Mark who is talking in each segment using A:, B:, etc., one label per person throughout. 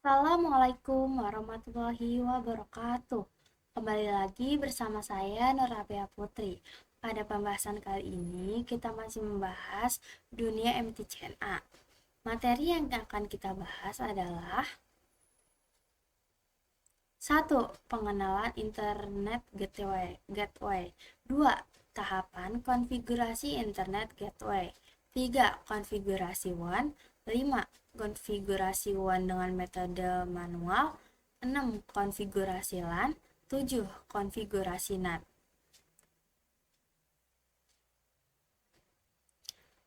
A: Assalamualaikum warahmatullahi wabarakatuh. Kembali lagi bersama saya Nurabia Putri. Pada pembahasan kali ini kita masih membahas dunia MTCNA. Materi yang akan kita bahas adalah satu, pengenalan Internet Gateway. 2, tahapan konfigurasi Internet Gateway. 3, konfigurasi WAN. 5, konfigurasi WAN dengan metode manual. 6, konfigurasi LAN. 7, konfigurasi NAT.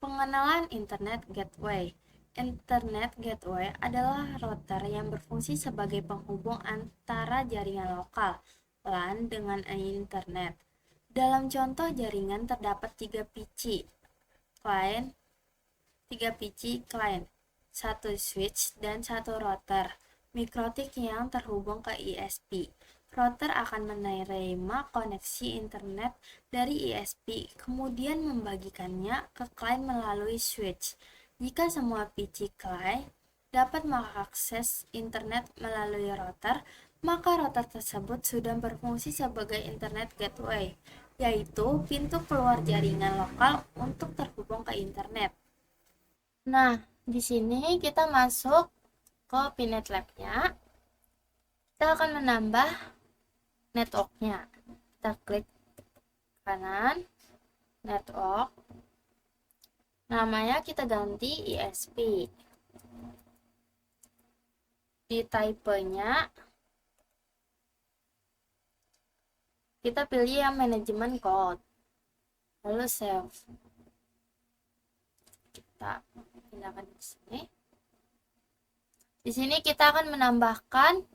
A: Pengenalan Internet Gateway. Internet Gateway adalah router yang berfungsi sebagai penghubung antara jaringan lokal LAN dengan internet. Dalam contoh jaringan terdapat 3 PC client, 1 switch dan 1 router mikrotik yang terhubung ke ISP. Router akan menerima koneksi internet dari ISP, kemudian membagikannya ke klien melalui switch. Jika semua PC client dapat mengakses internet melalui router, maka router tersebut sudah berfungsi sebagai internet gateway, yaitu pintu keluar jaringan lokal untuk terhubung ke internet. Nah, di sini kita masuk ke Pinet Lab-nya. Kita akan menambah network-nya. Kita klik kanan, network. Namanya kita ganti ISP. Di type-nya kita pilih yang manajemen code. Lalu save. Kita pindahkan ke sini. Di sini kita akan menambahkan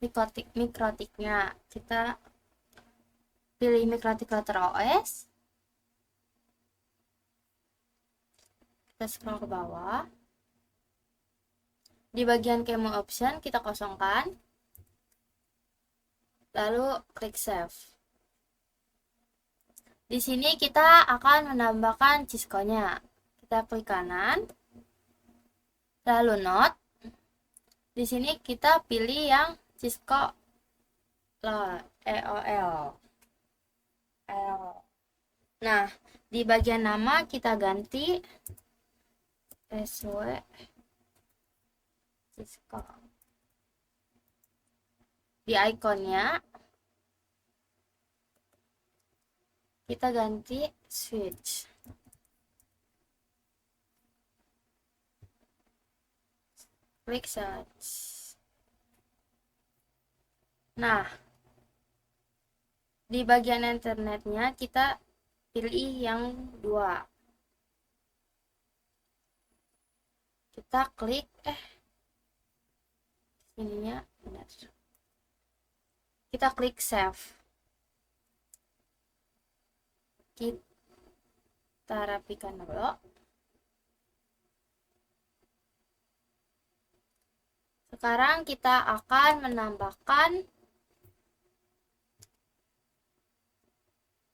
A: mikrotiknya. Kita pilih mikrotik router OS. Kita scroll ke bawah. Di bagian Kemo Option kita kosongkan. Lalu klik Save. Di sini kita akan menambahkan Cisco-nya. Kita klik kanan. Lalu Node. Di sini kita pilih yang Cisco EOL. Nah, di bagian nama kita ganti SW Cisco. Di ikonnya kita ganti switch. Klik search. Nah, di bagian internetnya kita pilih yang 2. Kita klik ininya benar. Kita klik save. Kita rapikan dulu. Sekarang kita akan menambahkan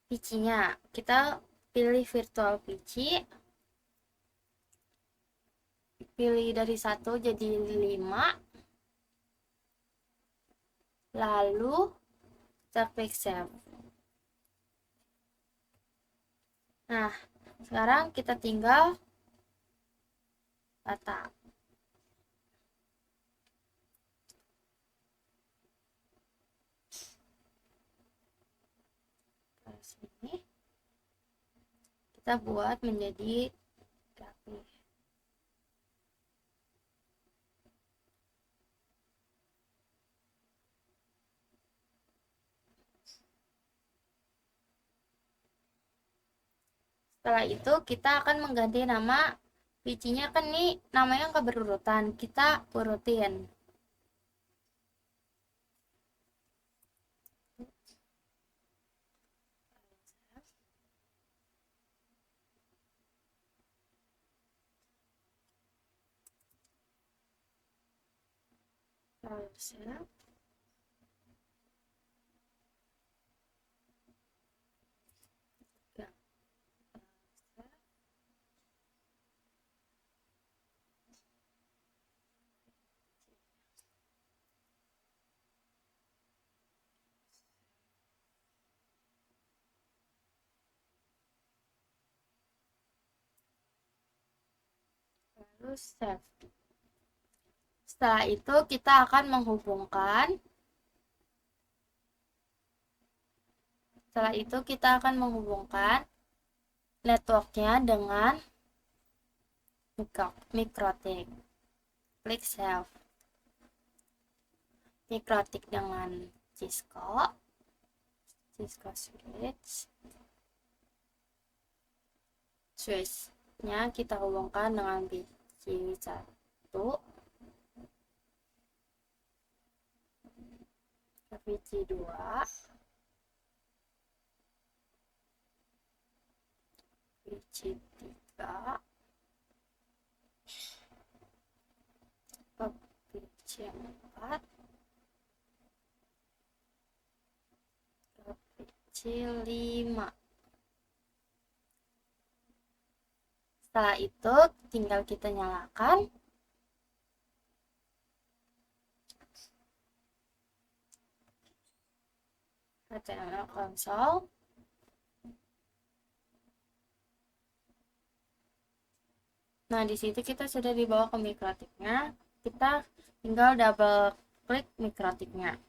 A: PC-nya. Kita pilih virtual PC. Pilih dari 1 jadi 5. Lalu kita klik save. Nah, sekarang kita tinggal data. Sini kita buat menjadi rapi. Setelah itu kita akan mengganti nama PC-nya, kan nih namanya nggak berurutan, kita urutin. to save. Setelah itu kita akan menghubungkan networknya dengan Mikrotik. Klik save. Mikrotik dengan Cisco switch-nya kita hubungkan dengan PC1, ke PC2, PC3, ke PC4, ke PC5. Setelah itu tinggal kita nyalakan HTML console. Nah, di situ kita sudah dibawa ke Mikrotiknya. Kita tinggal double klik Mikrotiknya.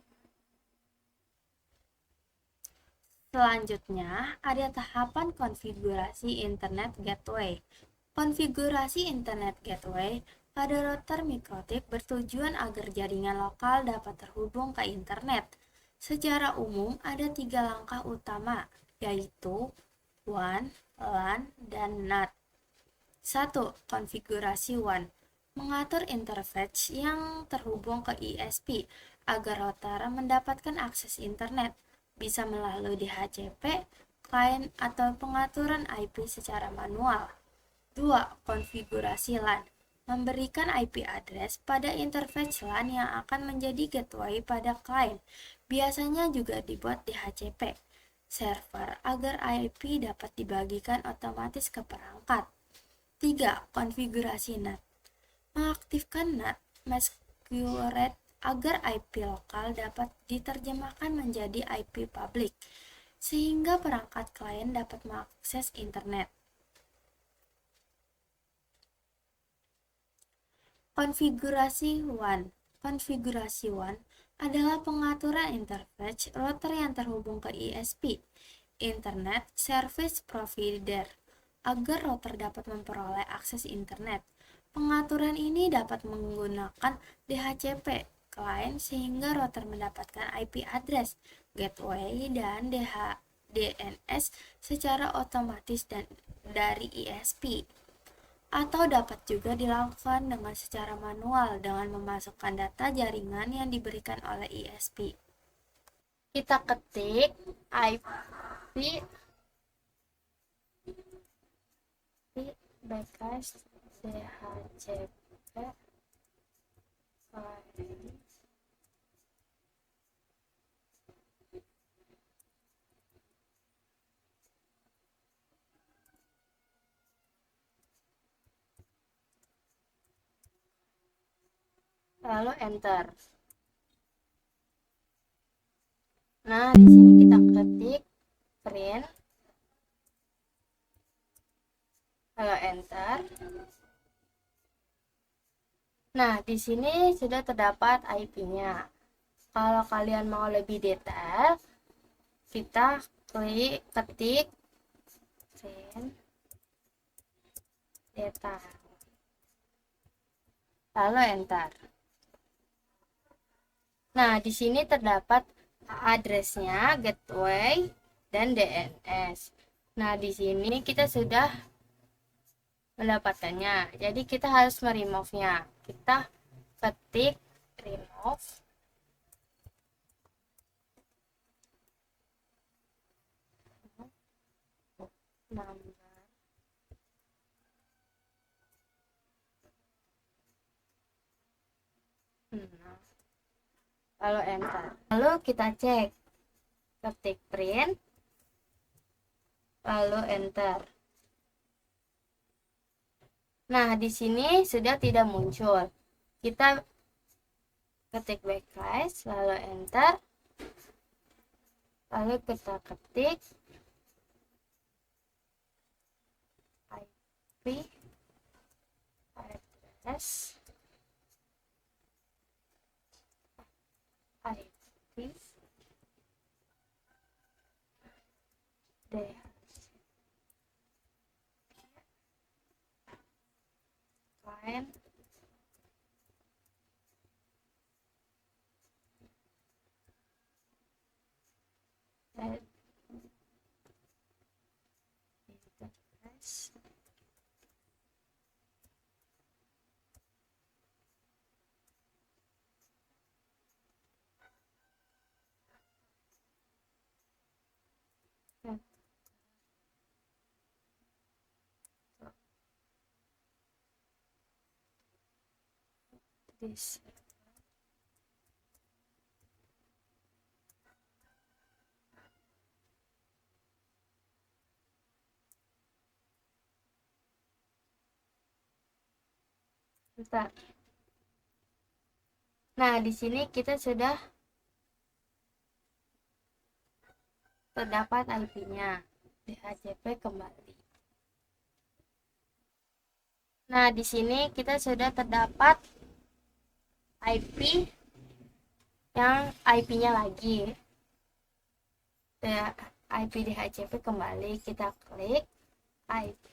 A: Selanjutnya, ada tahapan konfigurasi Internet Gateway. Konfigurasi Internet Gateway pada router Mikrotik bertujuan agar jaringan lokal dapat terhubung ke internet. Secara umum, ada 3 langkah utama, yaitu WAN, LAN, dan NAT. 1. Konfigurasi WAN. Mengatur interface yang terhubung ke ISP agar router mendapatkan akses internet, bisa melalui DHCP, klien, atau pengaturan IP secara manual. 2. Konfigurasi LAN. Memberikan IP address pada interface LAN yang akan menjadi gateway pada klien. Biasanya juga dibuat DHCP server agar IP dapat dibagikan otomatis ke perangkat. 3. Konfigurasi NAT. Mengaktifkan NAT masquerade agar IP lokal dapat diterjemahkan menjadi IP public, sehingga perangkat klien dapat mengakses internet. Konfigurasi WAN. Konfigurasi WAN adalah pengaturan interface router yang terhubung ke ISP, Internet Service Provider, agar router dapat memperoleh akses internet. Pengaturan ini dapat menggunakan DHCP klien sehingga router mendapatkan IP address, gateway, dan DNS secara otomatis dan dari ISP. Atau dapat juga dilakukan dengan secara manual dengan memasukkan data jaringan yang diberikan oleh ISP. Kita ketik IP backslash DHCP lalu enter. Nah, di sini kita ketik print lalu enter. Nah, di sini sudah terdapat IP-nya. Kalau kalian mau lebih detail, kita ketik print data lalu enter. Nah, di sini terdapat addressnya, gateway, dan DNS. Nah, di sini kita sudah mendapatkannya. Jadi kita harus meremove-nya. Kita ketik remove number lalu enter. Lalu kita cek, ketik print lalu enter. Nah, di sini sudah tidak muncul. Kita ketik backslash lalu enter. Lalu kita ketik IP address S IP DHCP client at interface this. Bentar. Nah, di sini kita sudah terdapat IP-nya. DHCP kembali. Nah, di sini kita sudah terdapat IP yang IP-nya lagi. IP DHCP kembali, kita klik IP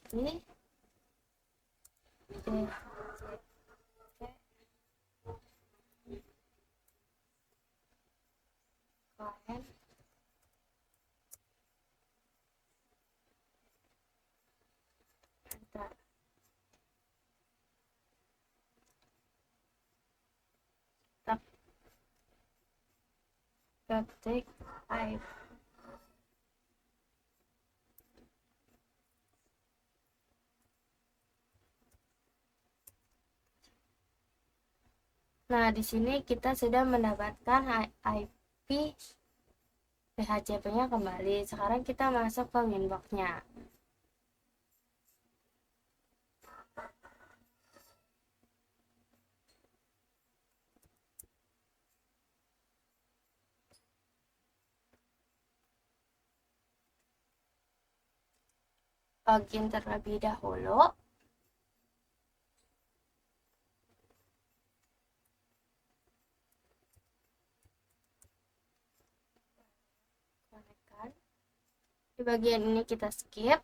A: DHCP client enter. Ketik IP Nah, di sini kita sudah mendapatkan IP DHCP-nya kembali. Sekarang kita masuk ke winbox-nya. Login terlebih dahulu. Di bagian ini kita skip.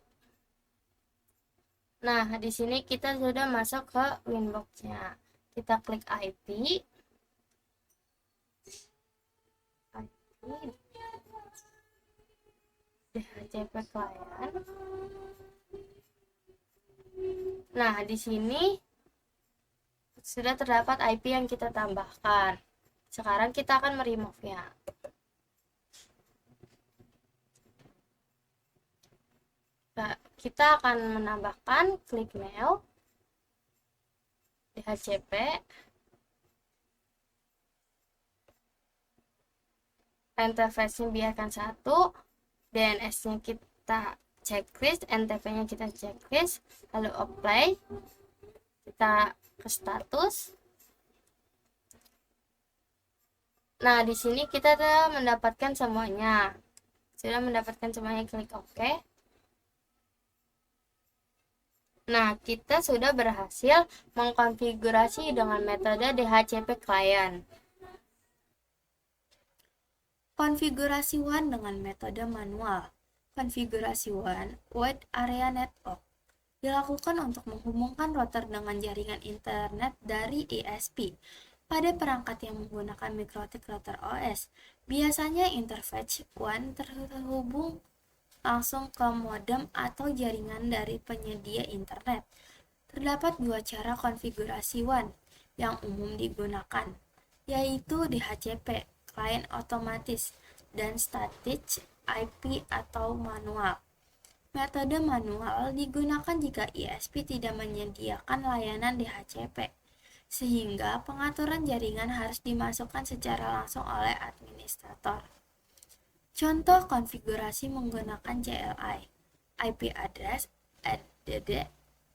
A: Nah, di sini kita sudah masuk ke winbox-nya. Kita klik IP DHCP client. Nah, di sini sudah terdapat IP yang kita tambahkan. Sekarang kita akan meremove-nya. Nah, kita akan menambahkan klik mail DHCP interface-nya biarkan 1, DNS-nya kita checklist, NTP-nya kita checklist, lalu apply, kita ke status. Nah, di sini kita sudah mendapatkan semuanya. Klik OK. Nah, kita sudah berhasil mengkonfigurasi dengan metode DHCP client. Konfigurasi WAN dengan metode manual. Konfigurasi WAN Wide Area Network dilakukan untuk menghubungkan router dengan jaringan internet dari ISP pada perangkat yang menggunakan mikrotik router OS. Biasanya interface WAN terhubung langsung ke modem atau jaringan dari penyedia internet. Terdapat 2 cara konfigurasi WAN yang umum digunakan, yaitu DHCP, client otomatis, dan static IP atau manual. Metode manual digunakan jika ISP tidak menyediakan layanan DHCP, sehingga pengaturan jaringan harus dimasukkan secara langsung oleh administrator. Contoh konfigurasi menggunakan CLI, IP address, add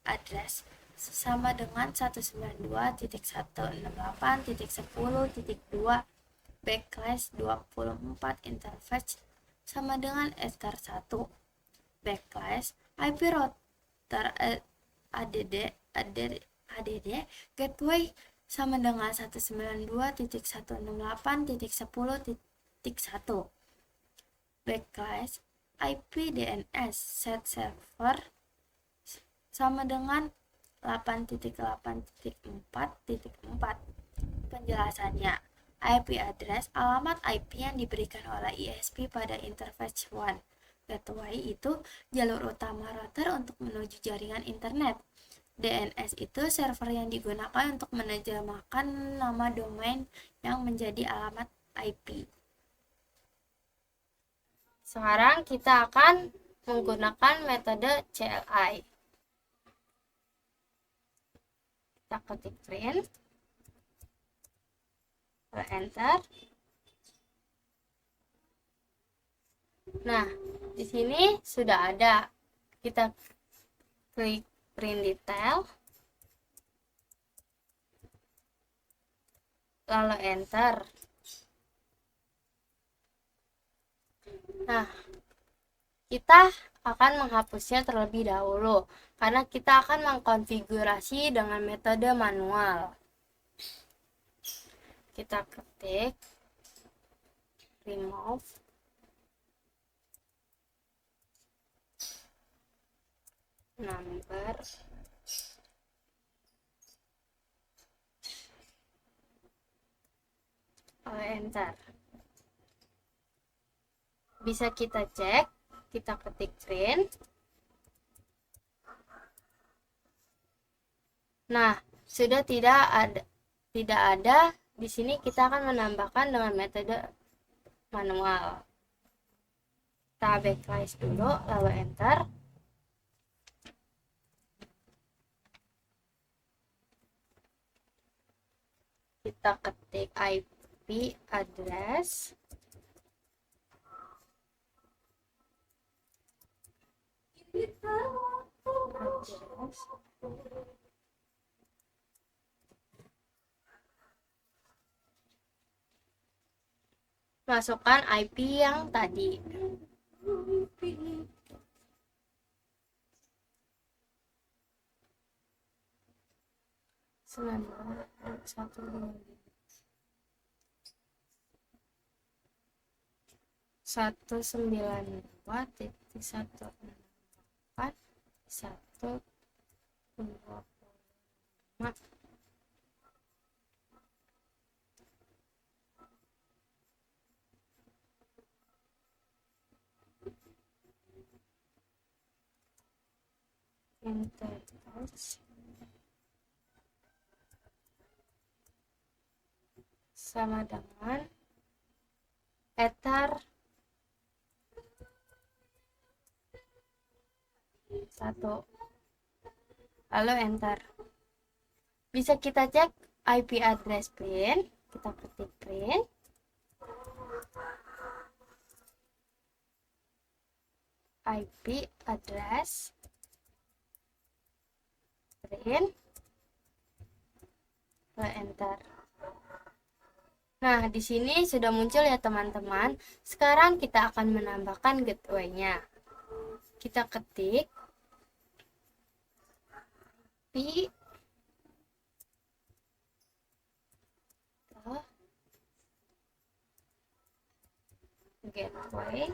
A: address sama dengan 192.168.10.2 backslash 24 interface sama dengan star1 backslash IP router add add gateway sama dengan 192.168.10.1 backslash IP DNS set server sama dengan 8.8.4.4. Penjelasannya, IP address alamat IP yang diberikan oleh ISP pada interface 1. Gateway itu jalur utama router untuk menuju jaringan internet. DNS itu server yang digunakan untuk menerjemahkan nama domain yang menjadi alamat IP. Sekarang kita akan menggunakan metode CLI. Kita ketik print, enter. Nah, di sini sudah ada. Kita klik print detail, lalu enter. Nah, kita akan menghapusnya terlebih dahulu karena kita akan mengkonfigurasi dengan metode manual. Kita ketik remove number enter. Bisa kita cek, kita ketik print. Nah, sudah tidak ada. Di sini kita akan menambahkan dengan metode manual. Kita backslash dulu, lalu enter. Kita ketik IP address. Masukkan IP yang tadi. Satu 192.168.125. Enter sama dengan ether 1, lalu enter. Bisa kita cek IP address print, kita ketik print, IP address print, lalu enter. Nah, di sini sudah muncul ya teman-teman. Sekarang kita akan menambahkan gateway-nya. Kita ketik IP gateway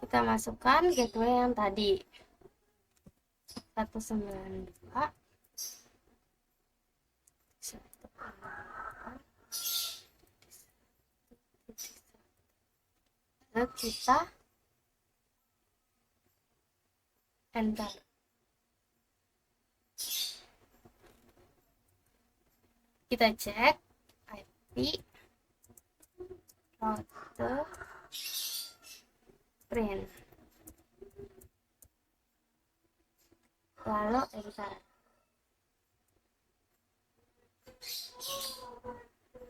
A: kita masukkan gateway yang tadi 192. Lalu kita enter. Kita cek IP router print, lalu enter.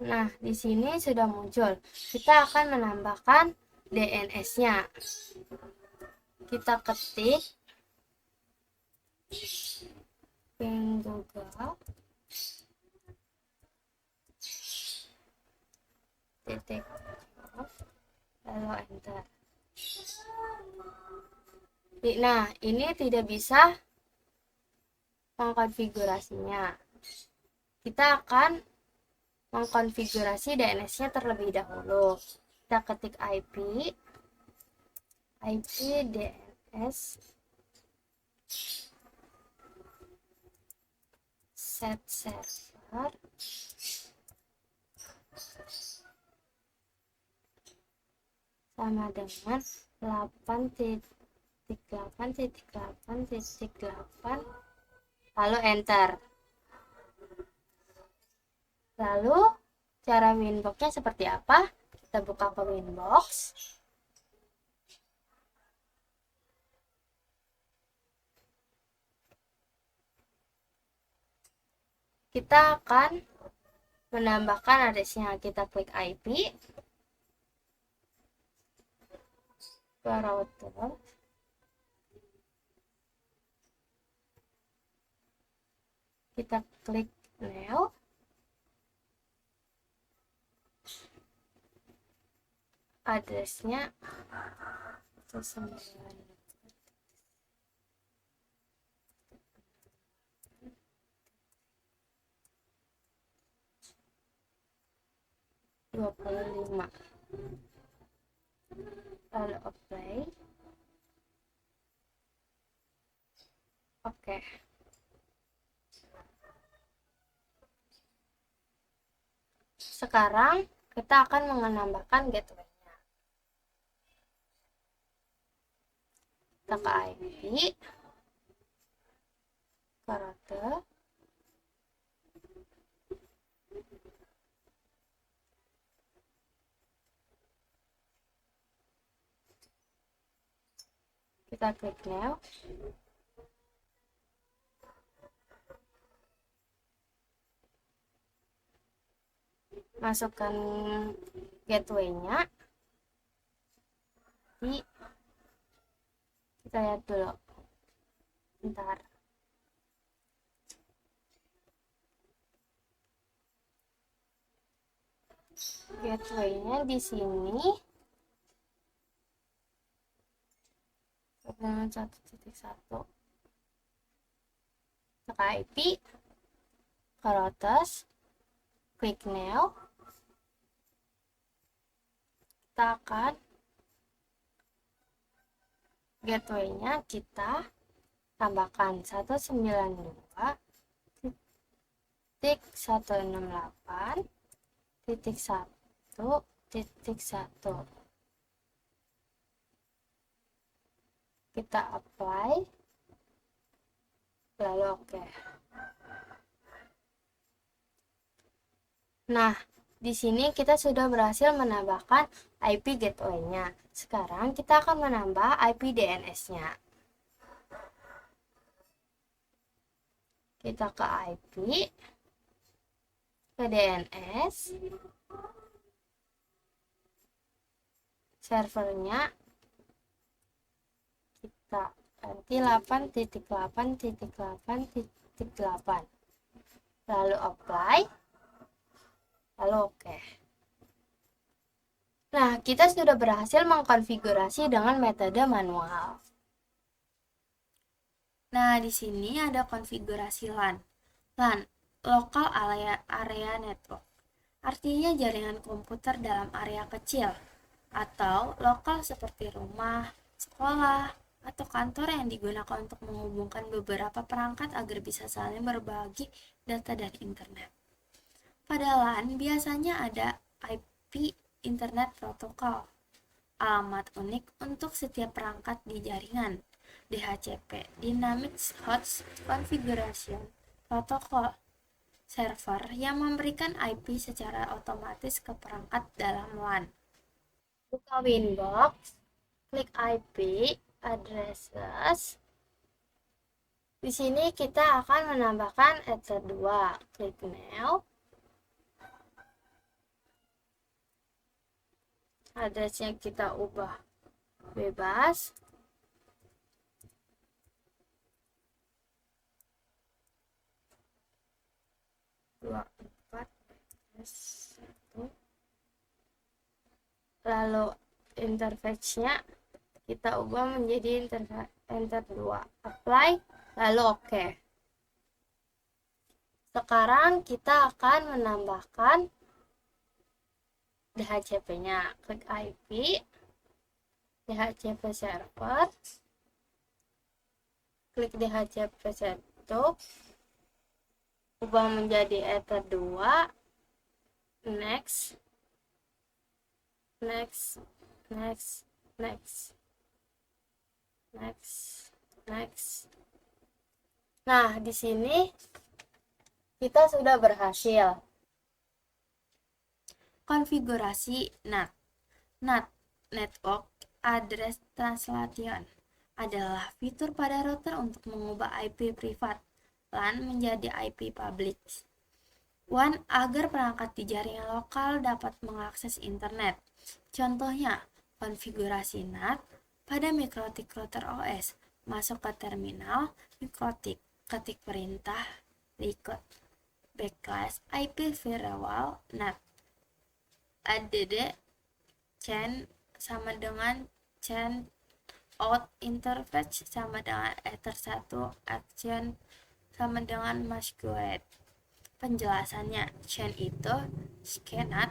A: Nah, di sini sudah muncul. Kita akan menambahkan DNS-nya. Kita ketik ping Google titik lalu enter. Nah, ini tidak bisa mengkonfigurasinya. Kita akan mengkonfigurasi DNS-nya terlebih dahulu. Kita ketik IP DNS set server sama dengan 8.8.8.8, lalu enter. Lalu cara winbox-nya seperti apa? Kita buka ke winbox. Kita akan menambahkan address-nya. Kita klik IP ke router. Kita klik new. Address-nya 25. Lalu apply. Oke. Sekarang kita akan menambahkan gateway-nya. Kita ke IP, ke router, kita klik new. Masukkan gateway-nya. Kita lihat dulu. Bentar. Gateway-nya di sini. 1.1. Ke IP, ke routers, klik new. Kita akan gateway-nya kita tambahkan 192.168.1.1. Kita apply, lalu oke. Nah, di sini kita sudah berhasil menambahkan IP gateway-nya. Sekarang kita akan menambah IP DNS-nya. Kita ke IP, ke DNS, servernya kita ganti 8.8.8.8, lalu apply, lalu oke. Nah, kita sudah berhasil mengkonfigurasi dengan metode manual. Nah, di sini ada konfigurasi LAN. LAN, Local Area Network. Artinya jaringan komputer dalam area kecil, atau lokal seperti rumah, sekolah, atau kantor yang digunakan untuk menghubungkan beberapa perangkat agar bisa saling berbagi data dan internet. Pada LAN biasanya ada IP Internet Protocol, alamat unik untuk setiap perangkat di jaringan. DHCP, Dynamic Host Configuration Protocol, server yang memberikan IP secara otomatis ke perangkat dalam LAN. Buka Winbox, klik IP addresses. Di sini kita akan menambahkan ether 2. Klik new. Addressnya kita ubah bebas. Lalu interface-nya kita ubah menjadi interface enter 2, apply, lalu oke. Sekarang kita akan menambahkan DHCP-nya. Klik IP, DHCP server, klik DHCP setup, ubah menjadi ether 2, next, next, next, next, next, next. Nah, di sini kita sudah berhasil. Konfigurasi NAT. NAT, Network Address Translation, adalah fitur pada router untuk mengubah IP privat LAN menjadi IP public WAN agar perangkat di jaringan lokal dapat mengakses internet. Contohnya, konfigurasi NAT pada Mikrotik router OS. Masuk ke terminal Mikrotik, ketik perintah berikut: backslash IP firewall NAT add chain sama dengan chain out interface sama dengan ether 1 action sama dengan masquerade. Penjelasannya, chain itu scanat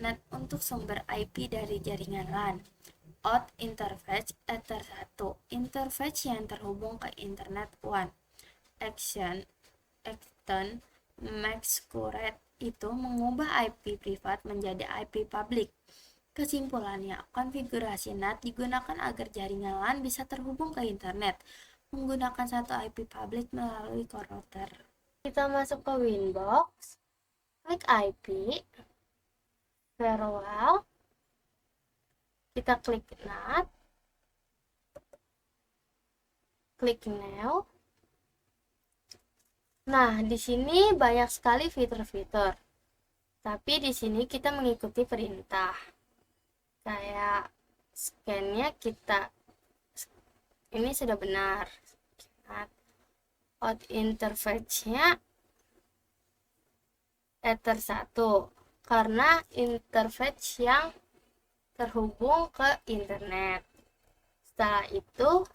A: NAT untuk sumber IP dari jaringan LAN. Out interface ether 1 interface yang terhubung ke internet WAN. Action masquerade itu mengubah IP privat menjadi IP public. Kesimpulannya, konfigurasi NAT digunakan agar jaringan LAN bisa terhubung ke internet menggunakan satu IP public melalui core router. Kita masuk ke Winbox, klik IP, firewall, kita klik NAT, klik New. Nah, di sini banyak sekali fitur-fitur. Tapi di sini kita mengikuti perintah. Kayak scan-nya ini sudah benar. Out interface-nya ether 1 karena interface yang terhubung ke internet. Setelah itu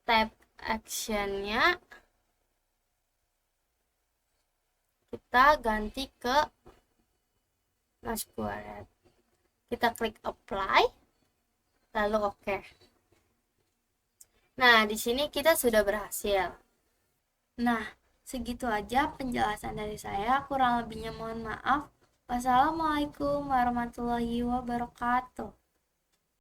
A: type action-nya kita ganti ke masquerade. Kita klik apply, lalu oke. Nah, di sini kita sudah berhasil. Nah, segitu aja penjelasan dari saya. Kurang lebihnya mohon maaf. Wassalamualaikum warahmatullahi wabarakatuh.